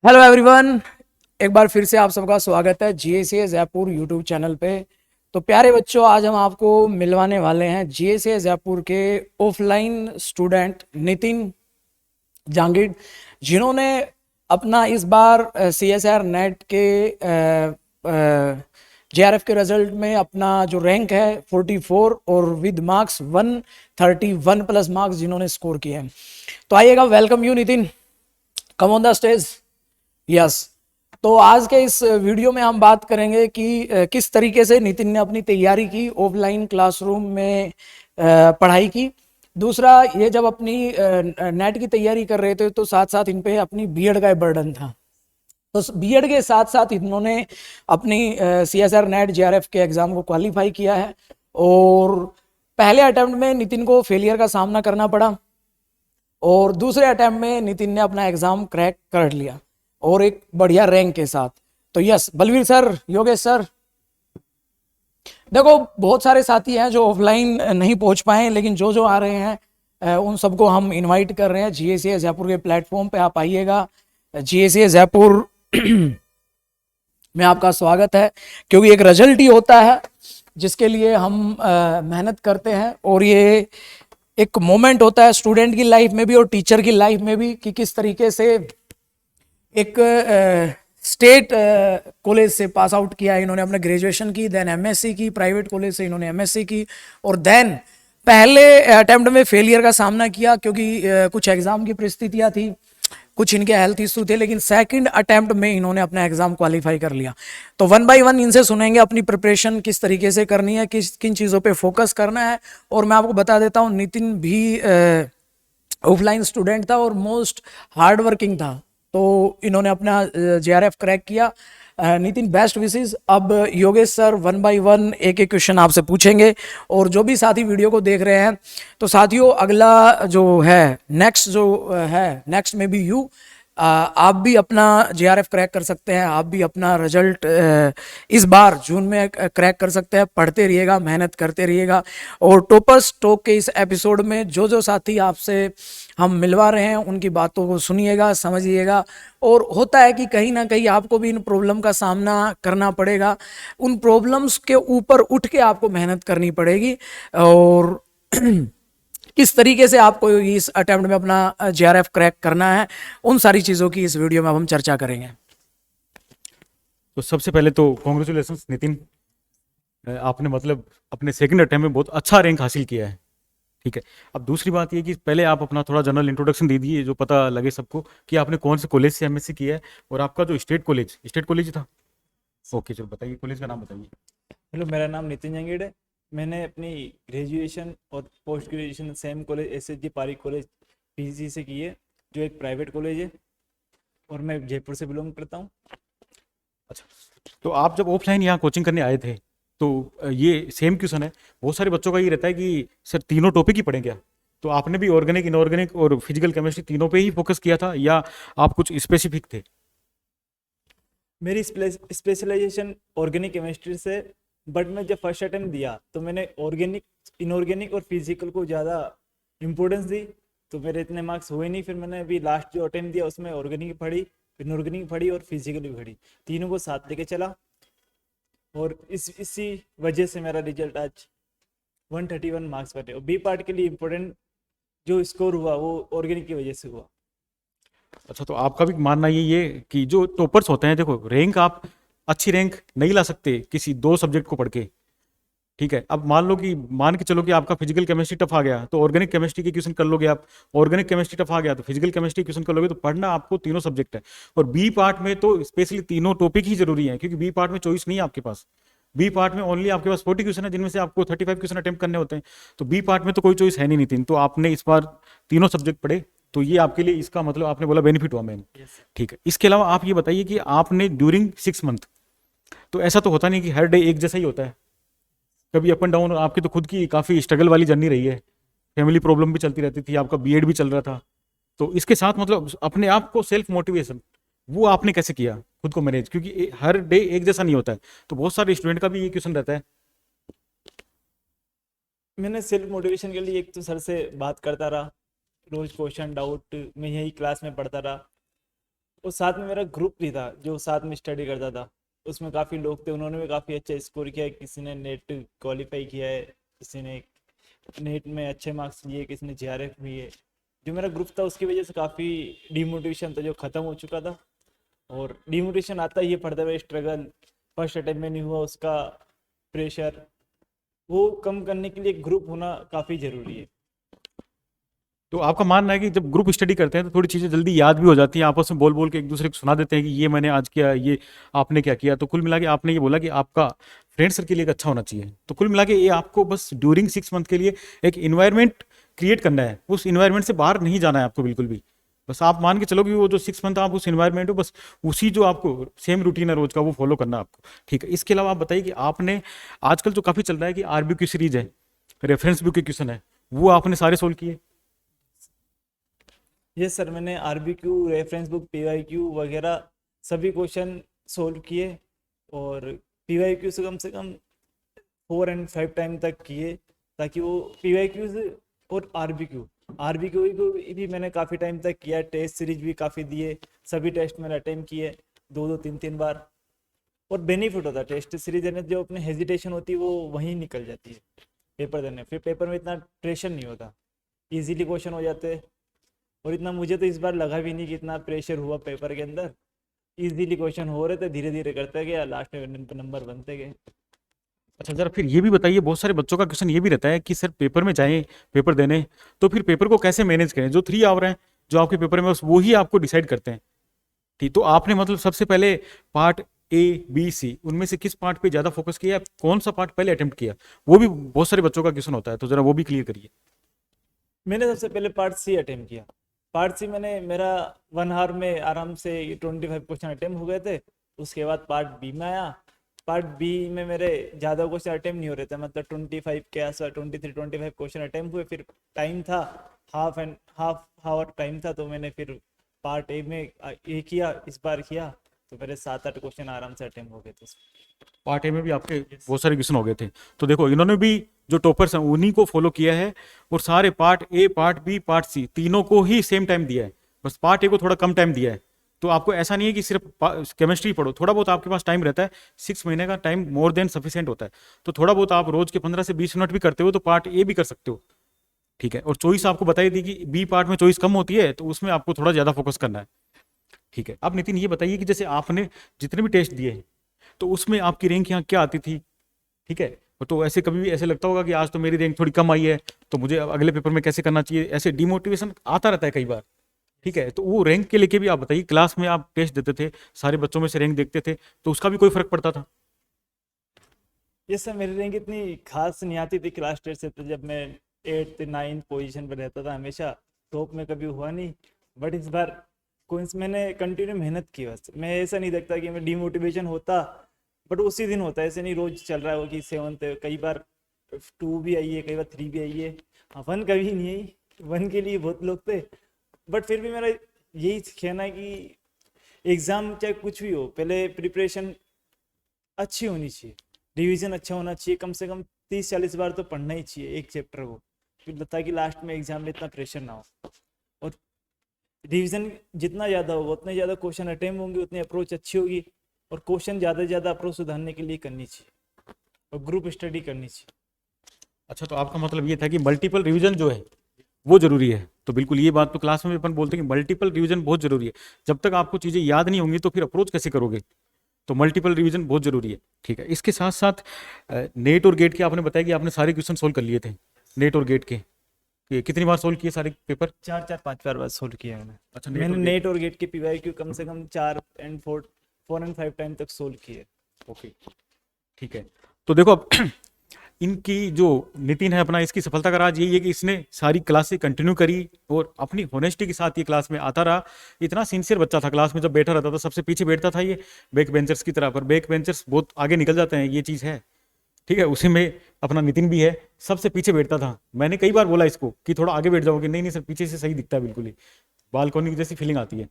Hello everyone, एक बार फिर से आप सबका स्वागत है जीएसए जयपुर यूट्यूब चैनल पे। तो प्यारे बच्चों, आज हम आपको मिलवाने वाले हैं जीएसए जयपुर के ऑफलाइन स्टूडेंट नितिन जांगिड, जिन्होंने अपना इस बार सीएसआर नेट के जेआरएफ के रिजल्ट में अपना जो रैंक है 44 और विद मार्क्स 131 प्लस मार्क्स जिन्होंने स्कोर किए हैं। तो आइएगा, welcome you Nitin, come on the stage. Yes, तो आज के इस वीडियो में हम बात करेंगे कि किस तरीके से नितिन ने अपनी तैयारी की, ऑफलाइन क्लासरूम में पढ़ाई की। दूसरा, ये जब अपनी नेट की तैयारी कर रहे थे तो साथ साथ इन पे अपनी बीएड का बर्डन था। तो बीएड के साथ साथ इन्होंने अपनी सीएसआर नेट जेआरएफ के एग्जाम को क्वालिफाई किया है और पहले अटेम्प्ट में नितिन को फेलियर का सामना करना पड़ा और दूसरे अटेम्प्ट में नितिन ने अपना एग्जाम क्रैक कर लिया और एक बढ़िया रैंक के साथ। तो yes, Balvir sir, Yogesh sir, देखो बहुत सारे साथी हैं जो ऑफलाइन नहीं पहुंच पाए, लेकिन जो जो आ रहे हैं उन सबको हम इनवाइट कर रहे हैं जीएसए जयपुर के प्लेटफॉर्म पे। आप आइएगा, जीएसए जयपुर में आपका स्वागत है, क्योंकि एक रिजल्ट ही होता है जिसके लिए हम मेहनत करते हैं और ये एक मोमेंट होता है स्टूडेंट की लाइफ में भी और टीचर की लाइफ में भी कि किस तरीके से एक स्टेट कॉलेज से पास आउट किया इन्होंने, अपने ग्रेजुएशन की, देन एमएससी की, प्राइवेट कॉलेज से इन्होंने एमएससी की और देन पहले अटेम्प्ट में फेलियर का सामना किया क्योंकि कुछ एग्जाम की परिस्थितियां थी, कुछ इनके हेल्थ इशू थे, लेकिन सेकंड अटेम्प्ट में इन्होंने अपना एग्जाम क्वालिफाई कर लिया। तो वन बाय वन इनसे सुनेंगे अपनी प्रिपरेशन किस तरीके से करनी है, किन चीज़ों पे फोकस करना है। और मैं आपको बता देता हूँ, नितिन भी ऑफलाइन स्टूडेंट था और मोस्ट हार्ड वर्किंग था, तो इन्होंने अपना जेआरएफ क्रैक किया। Nitin, best wishes. अब Yogesh sir one by one एक एक क्वेश्चन आपसे पूछेंगे और जो भी साथी वीडियो को देख रहे हैं, तो साथियों अगला जो है नेक्स्ट में भी यू आप भी अपना जेआरएफ क्रैक कर सकते हैं, आप भी अपना रिजल्ट इस बार जून में क्रैक कर सकते हैं। पढ़ते रहिएगा, मेहनत करते रहिएगा और टॉपर्स टॉक के इस एपिसोड में जो जो साथी आपसे हम मिलवा रहे हैं उनकी बातों को सुनिएगा, समझिएगा। और होता है कि कहीं ना कहीं आपको भी इन प्रॉब्लम का सामना करना पड़ेगा, उन प्रॉब्लम्स के ऊपर उठ के आपको मेहनत करनी पड़ेगी और किस तरीके से आपको इस अटेम्प्ट में अपना जेआरएफ क्रैक करना है, उन सारी चीज़ों की इस वीडियो में अब हम चर्चा करेंगे। तो सबसे पहले तो कॉन्ग्रेचुलेशंस नितिन, आपने मतलब अपने सेकंड अटेम्प्ट में बहुत अच्छा रैंक हासिल किया है। ठीक है, अब दूसरी बात ये कि पहले आप अपना थोड़ा जनरल इंट्रोडक्शन दे दीजिए, जो पता लगे सबको कि आपने कौन से कॉलेज से एमएससी किया है और आपका जो स्टेट कॉलेज था। ओके, चलो बताइए, कॉलेज का नाम बताइए। हेलो, मेरा नाम नितिन जंगीड है। मैंने अपनी ग्रेजुएशन और post graduation same college SHG Parik college PG से की है, जो एक प्राइवेट कॉलेज है और मैं जयपुर से बिलोंग करता हूँ। अच्छा, तो आप जब ऑफलाइन यहाँ कोचिंग करने आए थे तो ये सेम क्वेश्चन है, बहुत सारे बच्चों का ये रहता है कि सर तीनों टॉपिक ही पढ़ें क्या? तो आपने भी ऑर्गेनिक, इनऑर्गेनिक और फिजिकल केमिस्ट्री तीनों पे ही फोकस किया था या आप कुछ स्पेसिफिक थे? मेरी स्पेशलाइजेशन ऑर्गेनिक केमिस्ट्री से, बट मैं जब फर्स्ट अटेम्प्ट दिया तो मैंने ऑर्गेनिक, इनऑर्गेनिक और फिजिकल को ज़्यादा इम्पोर्टेंस दी, तो मेरे इतने मार्क्स हुए नहीं। फिर मैंने अभी लास्ट जो अटेम्प्ट दिया उसमें ऑर्गेनिक पढ़ी, इनऑर्गेनिक पढ़ी और फिजिकल भी पढ़ी, तीनों को साथ लेके चला और इसी वजह से मेरा रिजल्ट आज 131 मार्क्स पर है। और बी पार्ट के लिए इम्पोर्टेंट जो स्कोर हुआ वो ऑर्गेनिक की वजह से हुआ। अच्छा, तो आपका भी मानना ये कि जो टॉपर्स होते हैं, देखो रैंक आप अच्छी रैंक नहीं ला सकते किसी दो सब्जेक्ट को पढ़ के। ठीक है, अब मान के चलो कि आपका फिजिकल केमिस्ट्री टफ आ गया तो ऑर्गेनिक केमिस्ट्री के क्वेश्चन कर लोगे आप, ऑर्गेनिक केमिस्ट्री टफ आ गया तो फिजिकल केमिस्ट्री क्वेश्चन कर लोगे। तो पढ़ना आपको तीनों सब्जेक्ट है और बी पार्ट में तो स्पेशली तीनों टॉपिक ही जरूरी है, क्योंकि बी पार्ट में चॉइस नहीं है आपके पास। बी पार्ट में ओनली आपके पास 40 क्वेश्चन है, जिनमें से आपको 35 क्वेश्चन अटेम्प्ट करने होते हैं। तो बी पार्ट में तो कोई चॉइस है नहीं नितिन, तो आपने इस बार तीनों सब्जेक्ट पढ़े, तो ये आपके लिए इसका मतलब आपने बोला बेनिफिट हुआ मैम। ठीक है, इसके अलावा आप ये बताइए कि आपने ड्यूरिंग 6 मंथ, तो ऐसा तो होता नहीं कि हर डे एक जैसा ही होता है, कभी अप एंड डाउन। आपकी तो खुद की काफ़ी स्ट्रगल वाली जर्नी रही है, फैमिली प्रॉब्लम भी चलती रहती थी, आपका बीएड भी चल रहा था, तो इसके साथ मतलब अपने आप को सेल्फ मोटिवेशन वो आपने कैसे किया खुद को मैनेज, क्योंकि हर डे एक जैसा नहीं होता है, तो बहुत सारे स्टूडेंट का भी ये क्वेश्चन रहता है। मैंने सेल्फ मोटिवेशन के लिए एक तो सर से बात करता रहा, रोज क्वेश्चन डाउट मैं यही क्लास में पढ़ता रहा, और साथ में मेरा ग्रुप भी था जो साथ में स्टडी करता था। उसमें काफ़ी लोग थे, उन्होंने भी काफ़ी अच्छा स्कोर किया है। किसी ने नेट क्वालिफाई किया है, किसी ने नेट में अच्छे मार्क्स लिए, किसी ने जेआरएफ भी है। जो मेरा ग्रुप था उसकी वजह से काफ़ी डिमोटिवेशन था जो ख़त्म हो चुका था। और डिमोटिवेशन आता ही है पढ़ते हुए, स्ट्रगल फर्स्ट अटेम्प्ट में नहीं हुआ उसका प्रेशर, वो कम करने के लिए ग्रुप होना काफ़ी ज़रूरी है। तो आपका मानना है कि जब ग्रुप स्टडी करते हैं तो थोड़ी चीज़ें जल्दी याद भी हो जाती हैं, आपस में बोल बोल के एक दूसरे को सुना देते हैं कि ये मैंने आज किया, ये आपने क्या किया। तो कुल मिला के आपने ये बोला कि आपका फ्रेंड सर्किल एक अच्छा होना चाहिए। तो कुल मिला के ये आपको बस ड्यूरिंग 6 मंथ के लिए एक इन्वायरमेंट क्रिएट करना है, उस इन्वायरमेंट से बाहर नहीं जाना है आपको बिल्कुल भी। बस आप मान के चलो कि वो जो 6 मंथ आप उस इन्वायरमेंट हो, बस उसी जो आपको सेम रूटीन है रोज का वो फॉलो करना है आपको, ठीक है। इसके अलावा आप बताइए कि आपने आजकल जो काफ़ी चल रहा है कि आरबीक्यू सीरीज है, रेफरेंस बुक के क्वेश्चन है, वो आपने सारे सोल्व किए? यस सर, मैंने आरबीक्यू, रेफरेंस बुक, पीवाईक्यू वगैरह सभी क्वेश्चन सोल्व किए, और पीवाईक्यू से कम 4 और 5 टाइम तक किए, ताकि वो पीवाईक्यूज और आरबीक्यू को भी मैंने काफ़ी टाइम तक किया। टेस्ट सीरीज भी काफ़ी दिए, सभी टेस्ट मैंने अटेम्प्ट किए 2-3 बार। और बेनिफिट होता है टेस्ट सीरीज देने, जो अपने हेजिटेशन होती है वो वहीं निकल जाती है पेपर देने, फिर पेपर में इतना प्रेशर नहीं होता, इजीली क्वेश्चन हो जाते हैं। और इतना मुझे तो इस बार लगा भी नहीं कि इतना प्रेशर हुआ पेपर के अंदर, इजीली क्वेश्चन हो रहे थे, धीरे धीरे करते गए, लास्ट में नंबर बनते गए। अच्छा जरा फिर ये भी बताइए, बहुत सारे बच्चों का क्वेश्चन ये भी रहता है कि सर पेपर में जाएं पेपर देने, तो फिर पेपर को कैसे मैनेज करें? जो 3 आवर हैं जो आपके पेपर में, वो ही आपको डिसाइड करते हैं, ठीक। तो आपने मतलब सबसे पहले पार्ट A, B, C उनमें से किस पार्ट पे ज्यादा फोकस किया, कौन सा पार्ट पहले अटेम्प्ट किया? वो भी बहुत सारे बच्चों का क्वेश्चन होता है, तो जरा वो भी क्लियर करिए। मैंने सबसे पहले पार्ट सी अटेम्प्ट किया। पार्ट सी मैंने, मेरा 1 आवर में आराम से 25 क्वेश्चन अटेम्प्ट हो गए थे। उसके बाद पार्ट बी में आया। पार्ट बी में मेरे ज़्यादा क्वेश्चन अटेम्प्ट नहीं हो रहे थे, मतलब 25 के आसपास 23-25 क्वेश्चन अटेम्प्ट हुए। फिर टाइम था, हाफ आवर टाइम था, तो मैंने फिर पार्ट ए में ये किया, इस बार किया, तो मेरे 7-8 क्वेश्चन आराम से अटेम्प्ट हो गए थे। पार्ट ए में भी आपके बहुत सारे क्वेश्चन हो गए थे। तो देखो इन्होंने भी जो टॉपर्स हैं उन्हीं को फॉलो किया है, और सारे part A, part B, part C तीनों को ही सेम टाइम दिया है, बस पार्ट ए को थोड़ा कम टाइम दिया है। तो आपको ऐसा नहीं है कि सिर्फ केमिस्ट्री पढ़ो, थोड़ा बहुत आपके पास टाइम रहता है, 6 महीने का टाइम मोर देन सफिशिएंट होता है। तो थोड़ा बहुत आप रोज के 15 से 20 मिनट भी करते हो तो पार्ट ए भी कर सकते हो, ठीक है। और चॉइस आपको बताई थी कि बी पार्ट में चॉइस कम होती है, तो उसमें आपको थोड़ा ज्यादा फोकस करना है, ठीक है। अब नितिन ये बताइए कि जैसे आपने जितने भी टेस्ट दिए तो उसमें आपकी रैंक यहाँ क्या आती थी, ठीक है। तो ऐसे कभी भी ऐसे लगता होगा कि आज तो मेरी रैंक थोड़ी कम आई है, तो मुझे अब अगले पेपर में कैसे करना चाहिए, ऐसे डिमोटिवेशन आता रहता है कई बार, ठीक है। तो वो रैंक के लेके भी आप बताइए, क्लास में आप टेस्ट देते थे, सारे बच्चों में से रैंक देखते थे, तो उसका भी कोई फर्क पड़ता था? ये सर, मेरी रैंक इतनी खास नहीं आती थी क्लास टेस्ट से, तो जब मैं 8th-9th पोजीशन पर रहता था हमेशा, टॉप में कभी हुआ नहीं। बट इस बार मैंने कंटिन्यू मेहनत की, बस मैं ऐसा नहीं देखता कि मैं डिमोटिवेशन होता, बट उसी दिन होता है, ऐसे नहीं रोज चल रहा हो कि 7th, कई बार 2 भी आई है, कई बार 3 भी आई है। हाँ, 1 कभी नहीं आई, 1 के लिए बहुत लोग थे। बट फिर भी मेरा यही कहना है कि एग्ज़ाम चाहे कुछ भी हो, पहले प्रिपरेशन अच्छी होनी चाहिए, रिवीजन अच्छा होना चाहिए, कम से कम 30-40 बार तो पढ़ना ही चाहिए एक चैप्टर को, फिर ताकि लास्ट में एग्जाम में इतना प्रेशर ना हो। और रिवीजन जितना ज़्यादा होगा उतने ज़्यादा क्वेश्चन अटेम्प्ट होंगे, उतनी अप्रोच अच्छी होगी, और क्वेश्चन ज़्यादा से ज़्यादा अप्रोच सुधारने के लिए करनी चाहिए, और ग्रुप स्टडी करनी चाहिए। अच्छा तो आपका मतलब ये था कि मल्टीपल रिवीजन जो है वो जरूरी है। तो बिल्कुल ये बात तो क्लास में भी अपन बोलते हैं कि मल्टीपल रिवीजन बहुत जरूरी है। जब तक आपको चीजें याद नहीं होंगी तो फिर अप्रोच कैसे करोगे? तो मल्टीपल रिवीजन बहुत जरूरी है, ठीक है। इसके साथ साथ नेट और गेट के आपने बताया कि आपने सारे क्वेश्चन सोल्व कर लिए थे, नेट और गेट के कितनी बार सोल्व किए सारे पेपर? 4-5 बार बस सोल्व किया मैंने। अच्छा मैंने नेट और गेट के पीवाईक्यू कम से कम 4 और 5 टाइम तक सोल्व किए। ओके, ठीक है। तो देखो अब इनकी जो नितिन है अपना, इसकी सफलता का राज यही है कि इसने सारी क्लासें कंटिन्यू करी और अपनी होनेस्टी के साथ ये क्लास में आता रहा। इतना सिंसियर बच्चा था, क्लास में जब बैठा रहता था सबसे पीछे बैठता था ये बैक बेंचर्स की तरह, पर बैक बेंचर्स बहुत आगे निकल जाते हैं, ये चीज़ है, ठीक है। उसी में अपना नितिन भी है, सबसे पीछे बैठता था। मैंने कई बार बोला इसको कि थोड़ा आगे बैठ जाओगे, नहीं नहीं सर पीछे से सही दिखता है बिल्कुल ही, बालकनी जैसी फीलिंग आती है।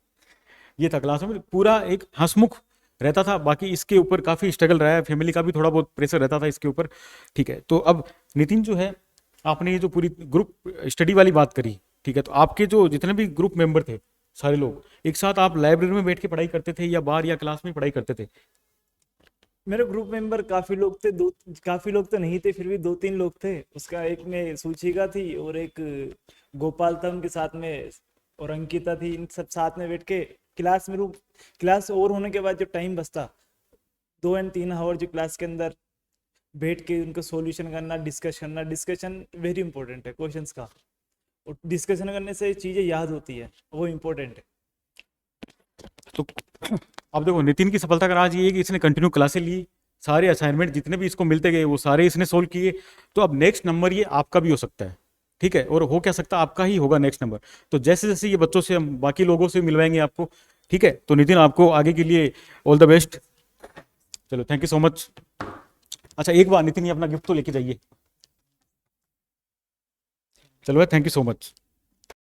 ये था क्लास में, पूरा एक हंसमुख रहता था। बाकी इसके ऊपर काफ़ी स्ट्रगल रहा है, फैमिली का भी थोड़ा बहुत प्रेशर रहता था इसके ऊपर। ठीक है, तो अब नितिन जो है, आपने ये जो पूरी ग्रुप स्टडी वाली बात करी, ठीक है, तो आपके जो जितने भी ग्रुप मेंबर थे सारे लोग एक साथ आप लाइब्रेरी में बैठ के पढ़ाई करते थे या बाहर या क्लास में पढ़ाई करते थे? मेरे ग्रुप मेंबर काफी लोग थे, दो काफी लोग तो नहीं थे, फिर भी 2-3 लोग थे। उसका एक में सूचिका थी और एक गोपाल था उनके साथ में, और अंकिता थी। इन सब साथ में बैठ के क्लास में क्लास ओवर होने के बाद जो टाइम बचता 2 और 3 आवर जो क्लास के अंदर बैठ के उनको सॉल्यूशन करना, डिस्कशन वेरी इंपॉर्टेंट है क्वेश्चंस का। और डिस्कशन करने से चीजें याद होती है, वो इम्पोर्टेंट है। तो अब देखो नितिन की सफलता का राज ये है कि इसने कंटिन्यू क्लासें ली, सारे असाइनमेंट जितने भी इसको मिलते गए वो सारे इसने सोल्व किए। तो अब नेक्स्ट नंबर ये आपका भी हो सकता है, ठीक है, और हो क्या सकता है, आपका ही होगा नेक्स्ट नंबर। तो जैसे जैसे ये बच्चों से हम बाकी लोगों से मिलवाएंगे आपको, ठीक है। तो नितिन आपको आगे के लिए ऑल द बेस्ट। चलो थैंक यू सो मच। अच्छा एक बार नितिन ये अपना गिफ्ट तो लेके जाइए। चलो थैंक यू सो मच।